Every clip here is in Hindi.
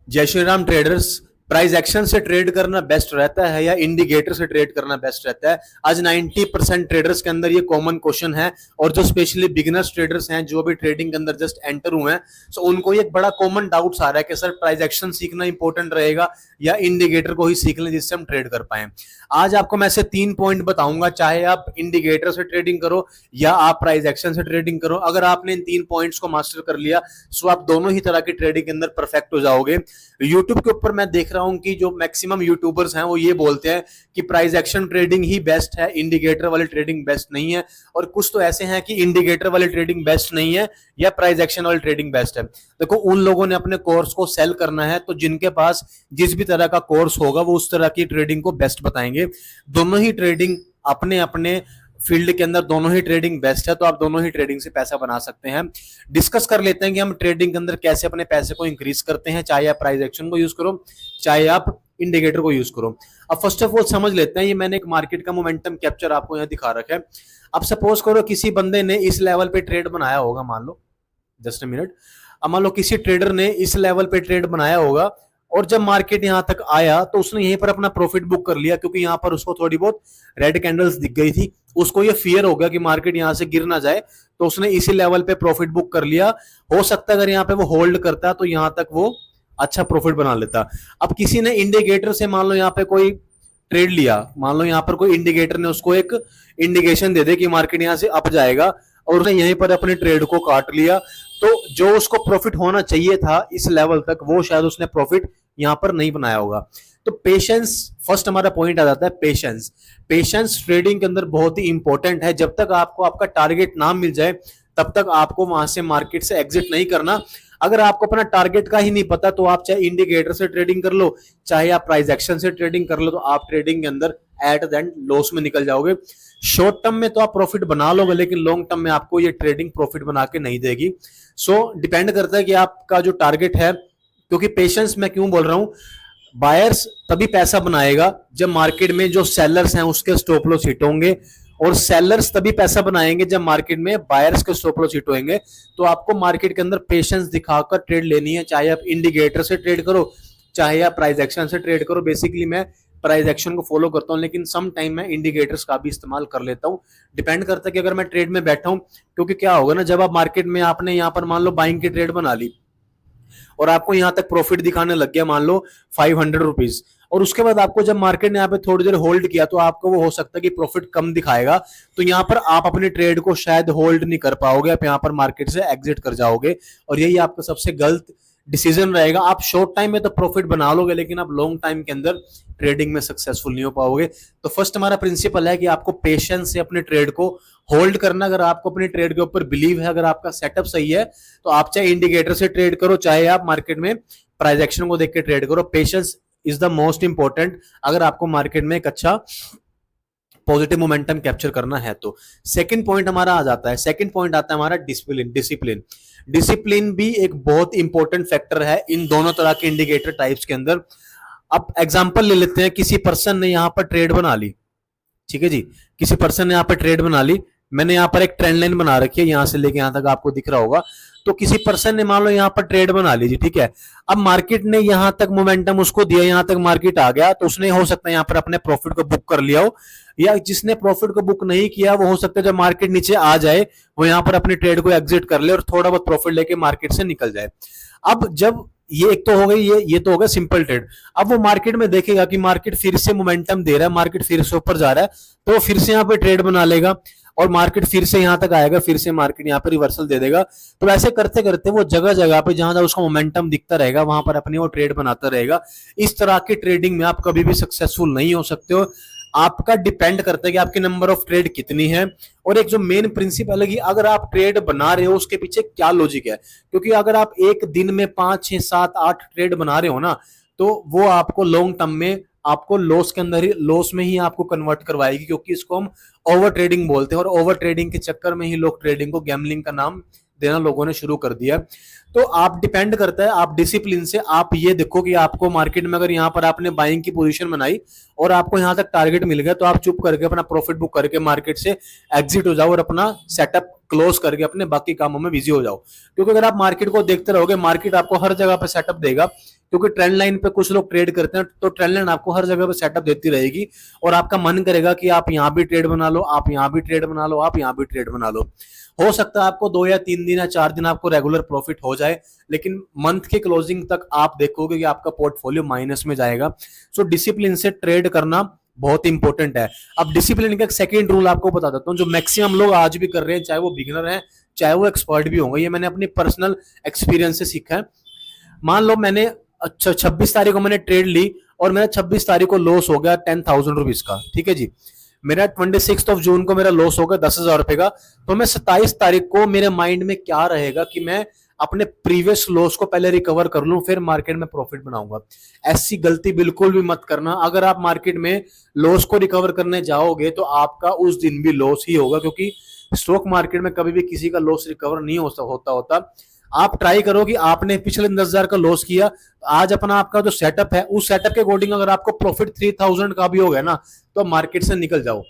जय Shri Ram traders. Price action से ट्रेड करना बेस्ट रहता है या इंडिकेटर से ट्रेड करना बेस्ट रहता है? आज 90% ट्रेडर्स के अंदर ये कॉमन क्वेश्चन है, और जो स्पेशली बिगिनर्स ट्रेडर्स हैं जो भी ट्रेडिंग के अंदर जस्ट एंटर हुए हैं, सो उनको ये बड़ा कॉमन डाउट्स आ रहा है कि सर प्राइस एक्शन सीखना इंपॉर्टेंट रहेगा या इंडिकेटर को ही सीख लें जिससे हम ट्रेड कर पाए। आज आपको मैं ऐसे 3 पॉइंट बताऊंगा, चाहे आप इंडिकेटर से ट्रेडिंग करो या आप प्राइस एक्शन से ट्रेडिंग करो। अगर आपने इन 3 पॉइंट्स को मास्टर कर लिया सो आप दोनों ही तरह की ट्रेडिंग के अंदर परफेक्ट हो जाओगे। यूट्यूब के ऊपर मैं देख रहा हूं कि जो मैक्सिमम यूट्यूबर्स हैं वो ये बोलते हैं कि प्राइस एक्शन ट्रेडिंग ही बेस्ट है, इंडिकेटर वाली ट्रेडिंग बेस्ट नहीं है। और कुछ तो ऐसे हैं कि इंडिकेटर वाली ट्रेडिंग बेस्ट नहीं है या प्राइस एक्शन वाली ट्रेडिंग बेस्ट है। देखो, उन लोगों ने अपने कोर्स को सेल करना है, तो जिनके पास जिस भी तरह का कोर्स होगा वो उस तरह की ट्रेडिंग को बेस्ट बताएंगे। दोनों ही ट्रेडिंग अपने अपने फील्ड के अंदर दोनों ही ट्रेडिंग बेस्ट है, तो आप दोनों ही ट्रेडिंग से पैसा बना सकते हैं। डिस्कस कर लेते हैं कि हम ट्रेडिंग के अंदर कैसे अपने पैसे को इंक्रीज करते हैं, चाहे आप प्राइस एक्शन को यूज करो चाहे आप इंडिकेटर को यूज करो। अब फर्स्ट ऑफ ऑल समझ लेते हैं, ये मैंने एक मार्केट का मोमेंटम कैप्चर आपको यहाँ दिखा रखा है। अब सपोज करो किसी बंदे ने इस लेवल पे ट्रेड बनाया होगा, मान लो जस्ट अ मिनट। अब मान लो किसी ट्रेडर ने इस लेवल पे ट्रेड बनाया होगा और जब मार्केट यहां तक आया तो उसने यहीं पर अपना प्रॉफिट बुक कर लिया, क्योंकि यहां पर उसको थोड़ी बहुत रेड कैंडल्स दिख गई थी। उसको ये फियर हो गया कि मार्केट यहां से गिर ना जाए, तो उसने इसी लेवल पे प्रॉफिट बुक कर लिया। हो सकता है अगर यहाँ पे वो होल्ड करता तो यहां तक वो अच्छा प्रॉफिट बना लेता। अब किसी ने इंडिकेटर से मान लो यहाँ पे कोई ट्रेड लिया, मान लो यहाँ पर कोई इंडिकेटर ने उसको एक इंडिकेशन दे दे कि मार्केट यहां से अप जाएगा, और उसने यहीं पर अपने ट्रेड को काट लिया, तो जो उसको प्रॉफिट होना चाहिए था इस लेवल तक वो शायद उसने प्रॉफिट यहां पर नहीं बनाया होगा। तो पेशेंस फर्स्ट हमारा पॉइंट आ जाता है। पेशेंस पेशेंस ट्रेडिंग के अंदर बहुत ही इंपॉर्टेंट है। जब तक आपको आपका टारगेट ना मिल जाए तब तक आपको वहां से मार्केट से एग्जिट नहीं करना। अगर आपको अपना टारगेट का ही नहीं पता तो आप चाहे इंडिकेटर से ट्रेडिंग कर लो चाहे आप प्राइस एक्शन से ट्रेडिंग कर लो, तो आप ट्रेडिंग के अंदर एट द एंड लॉस में निकल जाओगे। शॉर्ट टर्म में तो आप प्रॉफिट बना लोगे, लेकिन लॉन्ग टर्म में आपको ये ट्रेडिंग प्रॉफिट बना के नहीं देगी। सो डिपेंड करता है कि आपका जो टारगेट है, क्योंकि पेशेंस मैं क्यों बोल रहा हूं, बायर्स तभी पैसा बनाएगा जब मार्केट में जो सेलर्स हैं उसके स्टॉप लॉस हिट होंगे, और सेलर्स तभी पैसा बनाएंगे जब मार्केट में बायर्स के स्टॉप लॉस हिट होंगे। तो आपको मार्केट के अंदर पेशेंस दिखाकर ट्रेड लेनी है, चाहे आप इंडिकेटर से ट्रेड करो चाहे आप प्राइस एक्शन से ट्रेड करो। बेसिकली मैं प्राइस एक्शन को फॉलो करता हूं, लेकिन सम टाइम मैं इंडिकेटर्स का भी इस्तेमाल कर लेता हूं। डिपेंड करता है कि अगर मैं ट्रेड में बैठा हूं, क्योंकि क्या होगा ना, जब आप मार्केट में आपने यहां पर मान लो बाइंग की ट्रेड बना ली और आपको यहां तक प्रॉफिट दिखाने लग गया मान लो 500 रुपीज, और उसके बाद आपको जब मार्केट ने यहाँ पे थोड़ी देर होल्ड किया तो आपको वो हो सकता है कि प्रॉफिट कम दिखाएगा, तो यहाँ पर आप अपने ट्रेड को शायद होल्ड नहीं कर पाओगे, आप यहाँ पर मार्केट से एग्जिट कर जाओगे, और यही आपका सबसे गलत डिसीजन रहेगा। आप शॉर्ट टाइम में तो प्रॉफिट बना लोगे, लेकिन आप लॉन्ग टाइम के अंदर ट्रेडिंग में सक्सेसफुल नहीं हो पाओगे। तो फर्स्ट हमारा प्रिंसिपल है कि आपको पेशेंस से अपने ट्रेड को होल्ड करना। अगर आपको अपने ट्रेड के ऊपर बिलीव है, अगर आपका सेटअप सही है, तो आप चाहे इंडिकेटर से ट्रेड करो चाहे आप मार्केट में प्राइस एक्शन को देख के ट्रेड करो। Patience is the most important अगर आपको मार्केट में एक अच्छा पॉजिटिव मोमेंटम कैप्चर करना है तो। सेकंड पॉइंट हमारा आ जाता है, सेकंड पॉइंट आता है हमारा डिसिप्लिन। डिसिप्लिन डिसिप्लिन भी एक बहुत इंपॉर्टेंट फैक्टर है इन दोनों तरह के इंडिकेटर टाइप्स के अंदर। अब एग्जांपल ले लेते हैं, किसी पर्सन ने यहां पर ट्रेड बना ली, ठीक है जी, किसी पर्सन ने यहाँ पर ट्रेड बना ली। मैंने यहाँ पर एक ट्रेंड लाइन बना रखी है, यहां से लेके यहां तक आपको दिख रहा होगा। तो किसी पर्सन ने मान लो यहाँ पर ट्रेड बना ली जी, ठीक है। अब मार्केट ने यहां तक मोमेंटम उसको दिया, यहां तक मार्केट आ गया, तो उसने हो सकता है यहाँ पर अपने प्रॉफिट को बुक कर लिया हो, या जिसने प्रॉफिट को बुक नहीं किया वो हो सकता है जब मार्केट नीचे आ जाए वो यहाँ पर अपने ट्रेड को एग्जिट कर ले और थोड़ा बहुत प्रॉफिट लेके मार्केट से निकल जाए। अब जब ये एक तो हो गई, ये तो हो गया सिंपल ट्रेड। अब वो मार्केट में देखेगा कि मार्केट फिर से मोमेंटम दे रहा है, मार्केट फिर से ऊपर जा रहा है, तो वो फिर से यहाँ पे ट्रेड बना लेगा और मार्केट फिर से यहां तक आएगा, फिर से मार्केट यहाँ पे रिवर्सल दे देगा। तो ऐसे करते करते वो जगह जगह पे जहां जहां उसका मोमेंटम दिखता रहेगा वहां पर अपनी वो ट्रेड बनाता रहेगा। इस तरह की ट्रेडिंग में आप कभी भी सक्सेसफुल नहीं हो सकते हो। आपका डिपेंड करता है कि आपकी नंबर ऑफ ट्रेड कितनी है, और एक जो मेन प्रिंसिपल है कि अगर आप ट्रेड बना रहे हो उसके पीछे क्या लॉजिक है। क्योंकि अगर आप एक दिन में 5 6 7 8 ट्रेड बना रहे हो ना, तो वो आपको लॉन्ग टर्म में आपको लॉस के अंदर ही लॉस में ही आपको कन्वर्ट करवाएगी, क्योंकि इसको हम ओवर ट्रेडिंग बोलते हैं, और ओवर ट्रेडिंग के चक्कर में ही लोग ट्रेडिंग को गैम्बलिंग का नाम देना लोगों ने शुरू कर दिया। तो आप डिपेंड करता है आप डिसिप्लिन से, आप ये देखो कि आपको मार्केट में अगर यहाँ पर आपने बाइंग की पोजीशन बनाई और आपको यहाँ तक टारगेट मिल गया, तो आप चुप करके अपना प्रॉफिट बुक करके मार्केट से एग्जिट हो जाओ और अपना सेटअप क्लोज करके अपने बाकी कामों में बिजी हो जाओ। क्योंकि अगर आप मार्केट को देखते रहोगे, मार्केट आपको हर जगह पर सेटअप देगा, क्योंकि ट्रेंड लाइन पे कुछ लोग ट्रेड करते हैं, तो ट्रेंड लाइन आपको हर जगह पे सेटअप देती रहेगी और आपका मन करेगा कि आप यहाँ भी ट्रेड बना लो, आप यहाँ भी ट्रेड बना लो, आप यहाँ भी ट्रेड बना लो। हो सकता है आपको 2 या 3 दिन या 4 दिन आपको रेगुलर प्रॉफिट हो जाए, लेकिन मंथ के क्लोजिंग तक आप देखोगे कि आपका पोर्टफोलियो माइनस में जाएगा। सो डिसिप्लिन से ट्रेड करना बहुत इंपॉर्टेंट है। अब डिसिप्लिन का एक सेकेंड रूल आपको बता देता हूँ, जो मैक्सिमम लोग आज भी कर रहे हैं, चाहे वो बिगिनर हैं चाहे वो एक्सपर्ट भी होंगे, ये मैंने अपनी पर्सनल एक्सपीरियंस से सीखा है। मान लो मैंने 26 तारीख को मैंने ट्रेड ली और मेरा 26 तारीख को लॉस हो गया 10,000 रुपीज का, ठीक है जी। मेरा 26 जून को मेरा लॉस होगा 10,000 रुपए का, तो मैं 27 तारीख को मेरे माइंड में क्या रहेगा कि मैं अपने प्रीवियस लॉस को पहले रिकवर कर लूं, फिर मार्केट में प्रॉफिट बनाऊंगा। ऐसी गलती बिल्कुल भी मत करना। अगर आप मार्केट में लॉस को रिकवर करने जाओगे तो आपका उस दिन भी लॉस ही होगा, क्योंकि स्टॉक मार्केट में कभी भी किसी का लॉस रिकवर नहीं होता। आप ट्राई करो कि आपने पिछले 10,000 का लॉस किया, आज अपना आपका जो सेटअप है उस सेटअप के अकॉर्डिंग अगर आपको प्रॉफिट 3,000 का भी हो गया ना, तो मार्केट से निकल जाओ।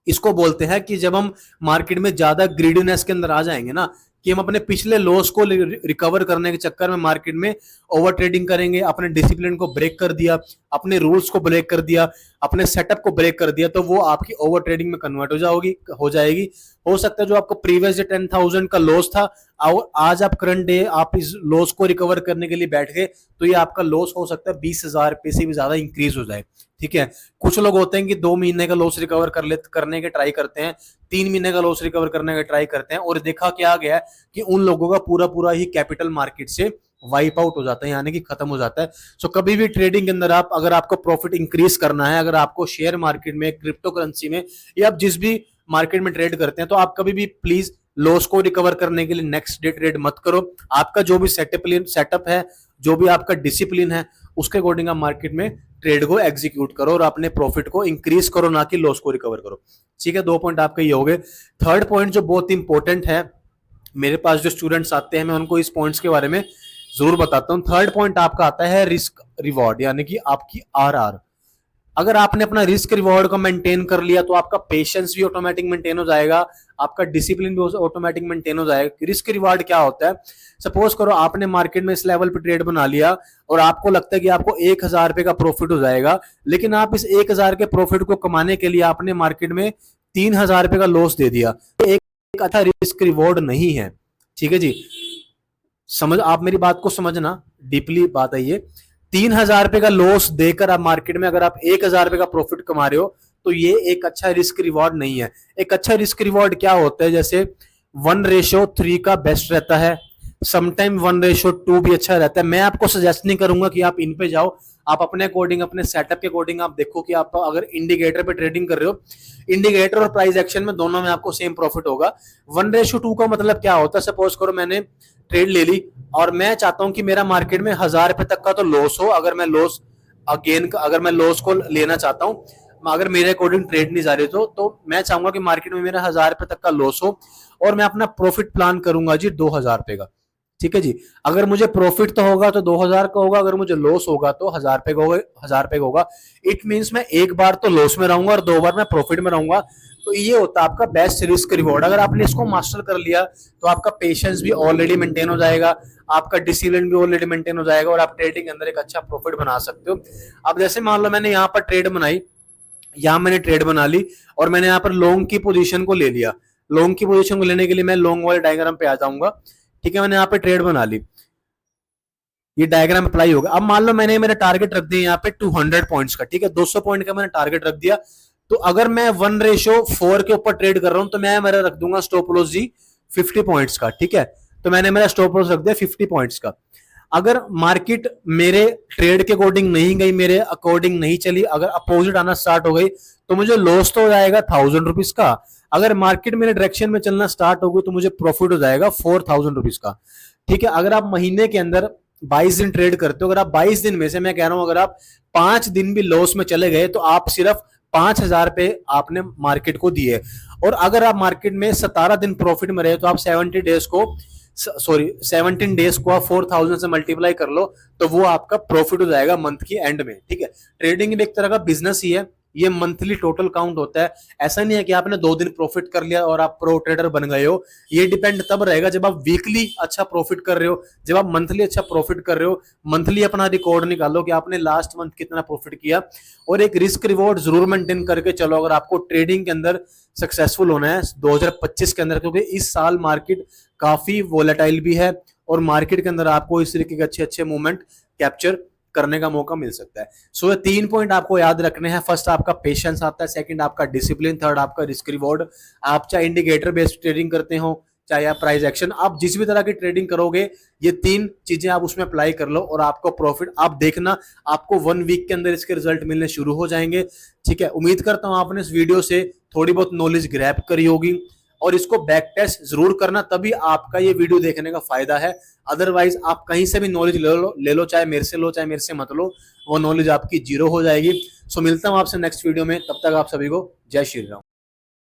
इसको बोलते हैं कि जब हम मार्केट में ज्यादा ग्रीडीनेस के अंदर आ जाएंगे ना, कि हम अपने पिछले लॉस को रिकवर करने के चक्कर में मार्केट में ओवर ट्रेडिंग करेंगे, अपने डिसिप्लिन को ब्रेक कर दिया, अपने रूल्स को ब्रेक कर दिया, अपने सेटअप को ब्रेक कर दिया, तो वो आपकी ओवर ट्रेडिंग में कन्वर्ट हो जाएगी। हो सकता है जो आपको प्रीवियस डे 10,000 का लॉस था, आज आप करंट डे आप इस लॉस को रिकवर करने के लिए बैठ गए, तो ये आपका लॉस हो सकता है 20,000 रुपए से भी ज्यादा इंक्रीज हो जाए, ठीक है। कुछ लोग होते हैं कि 2 महीने का लॉस रिकवर करने के ट्राई करते हैं, 3 महीने का लॉस रिकवर करने का ट्राई करते हैं, और देखा क्या गया कि उन लोगों का पूरा ही कैपिटल मार्केट से वाइप आउट हो जाता है, यानी कि खत्म हो जाता है। सो कभी भी ट्रेडिंग के अंदर अगर आपको प्रॉफिट इंक्रीज करना है, अगर आपको शेयर मार्केट में, क्रिप्टो करेंसी में, या आप जिस भी मार्केट में ट्रेड करते हैं, तो आप कभी भी प्लीज लॉस को रिकवर करने के लिए नेक्स्ट डे ट्रेड मत करो। आपका जो भी सेटअप है, जो भी आपका डिसिप्लिन है, उसके अकॉर्डिंग आप मार्केट में ट्रेड को एग्जीक्यूट करो और अपने प्रॉफिट को इंक्रीज करो, ना कि लॉस को रिकवर करो, ठीक है। 2 पॉइंट आपके ये हो गए। थर्ड पॉइंट जो बहुत इंपॉर्टेंट है, मेरे पास जो स्टूडेंट्स आते हैं मैं उनको इस पॉइंट्स के बारे में जरूर बताता हूं। थर्ड पॉइंट आपका आता है रिस्क रिवॉर्ड, यानी कि आपकी आरआर। अगर आपने अपना रिस्क रिवॉर्ड को मेंटेन कर लिया तो आपका पेशेंस भी ऑटोमेटिक मेंटेन हो जाएगा, आपका डिसिप्लिन भी ऑटोमेटिक मेंटेन हो जाएगा। रिस्क रिवॉर्ड क्या होता है? सपोज करो आपने मार्केट में इस लेवल पे ट्रेड बना लिया और आपको लगता है कि आपको 1,000 रुपए का प्रॉफिट हो जाएगा, लेकिन आप इस 1,000 के प्रॉफिट को कमाने के लिए आपने मार्केट में 3,000 रुपए का लॉस दे दिया। एक अच्छा रिस्क रिवॉर्ड नहीं है, ठीक है जी। आप मेरी बात को समझना, डीपली बात है ये। 3,000 रुपए का लॉस देकर आप मार्केट में अगर आप 1,000 रुपए का प्रॉफिट कमा रहे हो, तो ये एक अच्छा रिस्क रिवॉर्ड नहीं है। एक अच्छा रिस्क रिवॉर्ड क्या होता है? जैसे 1:3 का बेस्ट रहता है, समटाइम 1:2 भी अच्छा रहता है। मैं आपको सजेस्ट नहीं करूंगा कि आप इन पे जाओ, आप अपने अकॉर्डिंग, अपने सेटअप के अकॉर्डिंग आप देखो कि आप अगर इंडिकेटर पे ट्रेडिंग कर रहे हो, इंडिकेटर और प्राइस एक्शन में दोनों में आपको सेम प्रॉफिट होगा। 1:2 का मतलब क्या होता है? सपोज करो मैंने ट्रेड ले ली और मैं चाहता हूं कि मेरा मार्केट में 1,000 रुपए तक का तो लॉस हो। अगर मैं लॉस को लेना चाहता हूं, अगर मेरे अकॉर्डिंग ट्रेड नहीं जा रही तो मैं चाहूंगा कि मार्केट में मेरा 1,000 रुपए तक का लॉस हो और मैं अपना प्रॉफिट प्लान करूंगा जी 2,000 रुपए का, ठीक है जी। अगर मुझे प्रॉफिट तो होगा तो 2,000 का होगा, अगर मुझे लॉस होगा तो 1,000 रुपए का होगा, 1,000 रुपए का होगा। इट मींस मैं एक बार तो लॉस में रहूंगा और 2 बार मैं प्रॉफिट में रहूंगा। तो ये होता है आपका बेस्ट रिस्क रिवॉर्ड। अगर आपने इसको मास्टर कर लिया तो आपका पेशेंस भी ऑलरेडी मेंटेन हो जाएगा, आपका डिसिप्लिन भी ऑलरेडी मेंटेन हो जाएगा और आप ट्रेडिंग के अंदर एक अच्छा प्रॉफिट बना सकते हो। अब जैसे मान लो मैंने यहाँ पर ट्रेड बनाई, यहाँ मैंने ट्रेड बना ली और मैंने यहाँ पर लॉन्ग की पोजीशन को ले लिया। लॉन्ग की पोजीशन को लेने के लिए मैं लॉन्ग वाले डायग्राम पे आ जाऊंगा, ठीक है। मैंने यहाँ पे ट्रेड बना ली, ये डायग्राम अप्लाई होगा। अब मान लो मैंने मेरा टारगेट रख दिया यहाँ पे 200 पॉइंट्स का, ठीक है। 200 पॉइंट का मैंने टारगेट रख दिया। तो अगर मैं 1:4 के ऊपर ट्रेड कर रहा हूं तो मैं मेरा रख दूंगा स्टॉप लॉस जी 50 पॉइंट्स का, ठीक है। तो मैंने मेरा स्टॉप लॉस रख दिया 50 पॉइंट्स का। अगर मार्केट मेरे ट्रेड के अकॉर्डिंग नहीं गई, मेरे अकॉर्डिंग नहीं चली, अगर अपोजिट आना स्टार्ट हो गई, तो मुझे लॉस तो हो जाएगा 1,000 रुपीज का। अगर मार्केट मेरे डायरेक्शन में चलना स्टार्ट हो गई तो मुझे प्रॉफिट हो जाएगा 4,000 रुपीज का, ठीक है। अगर आप महीने के अंदर 22 दिन ट्रेड करते हो, अगर आप 22 दिन में से, मैं कह रहा हूं, अगर आप 5 दिन भी लॉस में चले गए तो आप सिर्फ 5,000 रुपए आपने मार्केट को दिए। और अगर आप मार्केट में 17 दिन प्रॉफिट में रहे तो आप 17 डेज को आप 4,000 से मल्टीप्लाई कर लो, तो वो आपका प्रॉफिट हो जाएगा मंथ की एंड में, ठीक है। ट्रेडिंग भी एक तरह का बिजनेस ही है, ये मंथली टोटल काउंट होता है। ऐसा नहीं है कि आपने 2 दिन प्रॉफिट कर लिया और आप प्रो ट्रेडर बन गए हो। ये डिपेंड तब रहेगा जब आप वीकली अच्छा प्रॉफिट कर रहे हो, जब आप मंथली अच्छा प्रॉफिट कर रहे हो। मंथली अपना रिकॉर्ड निकालो कि आपने लास्ट मंथ कितना प्रॉफिट किया, और एक रिस्क रिवॉर्ड जरूर मेंटेन करके चलो अगर आपको ट्रेडिंग के अंदर सक्सेसफुल होना है 2025 के अंदर, क्योंकि इस साल मार्केट काफी वोलेटाइल भी है और मार्केट के अंदर आपको इस तरीके के अच्छे अच्छे मूवमेंट कैप्चर करने का मौका मिल सकता है। सो ये 3 पॉइंट आपको याद रखने हैं। फर्स्ट आपका पेशेंस आता है, सेकंड आपका डिसिप्लिन, थर्ड आपका रिस्क रिवॉर्ड। आप चाहे इंडिकेटर बेस्ड ट्रेडिंग करते हो, चाहे आप प्राइस एक्शन, आप जिस भी तरह की ट्रेडिंग करोगे ये 3 चीजें आप उसमें अप्लाई कर लो और आपको प्रॉफिट आप देखना, आपको 1 वीक के अंदर इसके रिजल्ट मिलने शुरू हो जाएंगे। ठीक है, उम्मीद करता हूं आपने इस वीडियो से थोड़ी बहुत नॉलेज ग्रैब करी होगी और इसको बैक टेस्ट जरूर करना, तभी आपका ये वीडियो देखने का फायदा है। अदरवाइज आप कहीं से भी नॉलेज ले लो, चाहे मेरे से लो चाहे मेरे से मत लो, वो नॉलेज आपकी जीरो हो जाएगी। सो मिलता हूं आपसे नेक्स्ट वीडियो में, तब तक आप सभी को जय श्री राम।